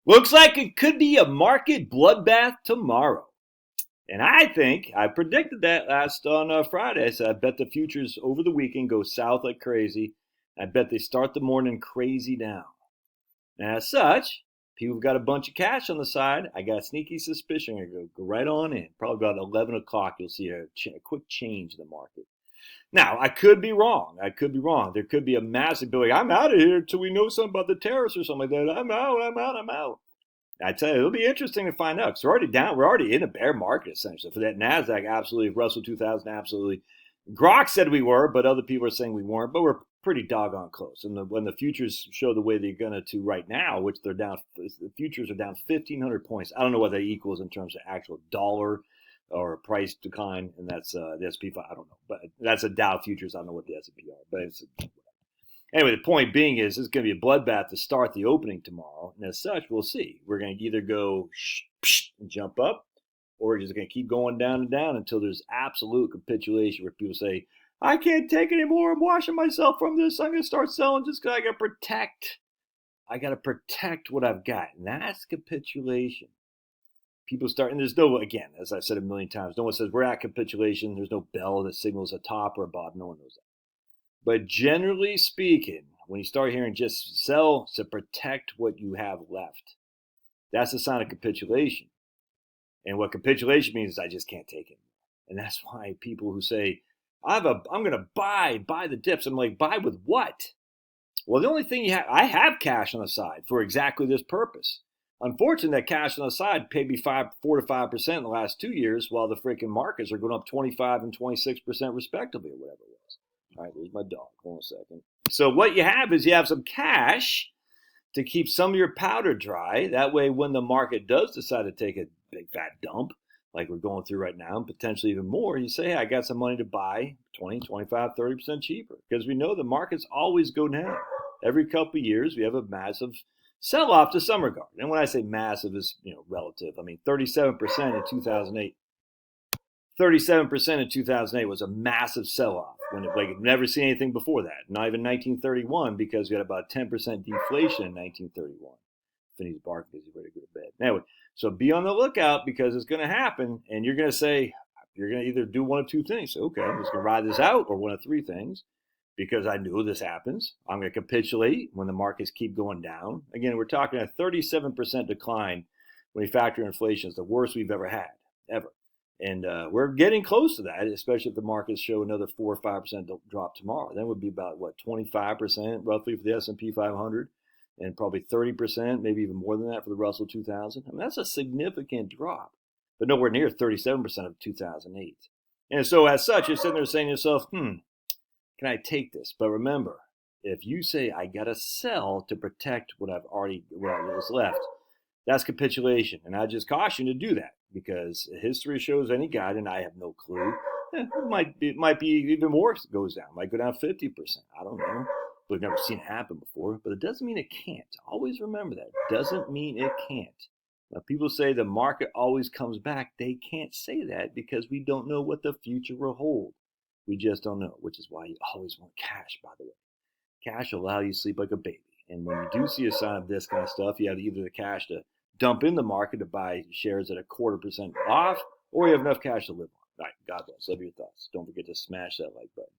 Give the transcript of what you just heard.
Looks like it could be a market bloodbath tomorrow. And I think I predicted that last on Friday. So I bet the futures over the weekend go south like crazy. I bet they start the morning crazy down. And as such, people have got a bunch of cash on the side. I got a sneaky suspicion. I'm going to go right on in. Probably about 11 o'clock, you'll see a quick change in the market. Now, I could be wrong. There could be a massive bill. Like, I'm out of here until we know something about the tariffs or something like that. I'm out. I tell you, it'll be interesting to find out because we're already down. We're already in a bear market essentially. For that Nasdaq, absolutely, Russell 2000, absolutely. Grok said we were, but other people are saying we weren't. But we're pretty doggone close. And when the futures show the way they're gonna to right now, which they're down, the futures are down 1,500 points. I don't know what that equals in terms of actual dollar or price decline, and that's the S&P 5. I don't know, but that's a Dow futures. I don't know what the S&P are, but it's. Anyway, the point being is this is going to be a bloodbath to start the opening tomorrow. And as such, we'll see. We're going to either go and jump up, or we're just going to keep going down and down until there's absolute capitulation where people say, I can't take it anymore. I'm washing myself from this. I'm going to start selling just because I got to protect. I got to protect what I've got. And that's capitulation. People start, and there's no, again, as I've said a million times, no one says we're at capitulation. There's no bell that signals a top or a bottom. No one knows that. But generally speaking, when you start hearing just sell to protect what you have left, that's a sign of capitulation. And what capitulation means is I just can't take it. And that's why people who say, I'm going to buy the dips. I'm like, buy with what? Well, the only thing I have cash on the side for exactly this purpose. Unfortunately, that cash on the side paid me 4 to 5% in the last 2 years, while the freaking markets are going up 25 and 26% respectively, or whatever it was. All right, there's my dog. Hold on a second. So what you have is you have some cash to keep some of your powder dry. That way, when the market does decide to take a big fat dump, like we're going through right now, and potentially even more, you say, hey, I got some money to buy 20, 25, 30% cheaper. Because we know the markets always go down. Every couple of years, we have a massive sell-off to some regard. And when I say massive, is relative. I mean, 37% in 2008. 37% in 2008 was a massive sell-off. When never seen anything before that. Not even 1931, because we had about 10% deflation in 1931. Finney's barking because he's ready to go to bed. Anyway, so be on the lookout because it's going to happen, and you're going to say, you're going to either do one of two things. Okay, I'm just going to ride this out, or one of three things, because I knew this happens. I'm going to capitulate when the markets keep going down. Again, we're talking a 37% decline when you factor inflation. It's the worst we've ever had, ever. And we're getting close to that, especially if the markets show another 4 or 5% drop tomorrow. Then it would be about, 25% roughly for the S&P 500, and probably 30%, maybe even more than that for the Russell 2000. I mean, that's a significant drop, but nowhere near 37% of 2008. And so as such, you're sitting there saying to yourself, can I take this? But remember, if you say, I got to sell to protect what is left, that's capitulation. And I just caution you to do that, because history shows any guide, and I have no clue. It might be even more if it goes down. It might go down 50%. I don't know. We've never seen it happen before, but it doesn't mean it can't. Always remember that. It doesn't mean it can't. Now, people say the market always comes back. They can't say that because we don't know what the future will hold. We just don't know, which is why you always want cash, by the way. Cash will allow you to sleep like a baby. And when you do see a sign of this kind of stuff, you have either the cash to dump in the market to buy shares at 0.25% off, or you have enough cash to live on. All right, God bless. Love your thoughts. Don't forget to smash that like button.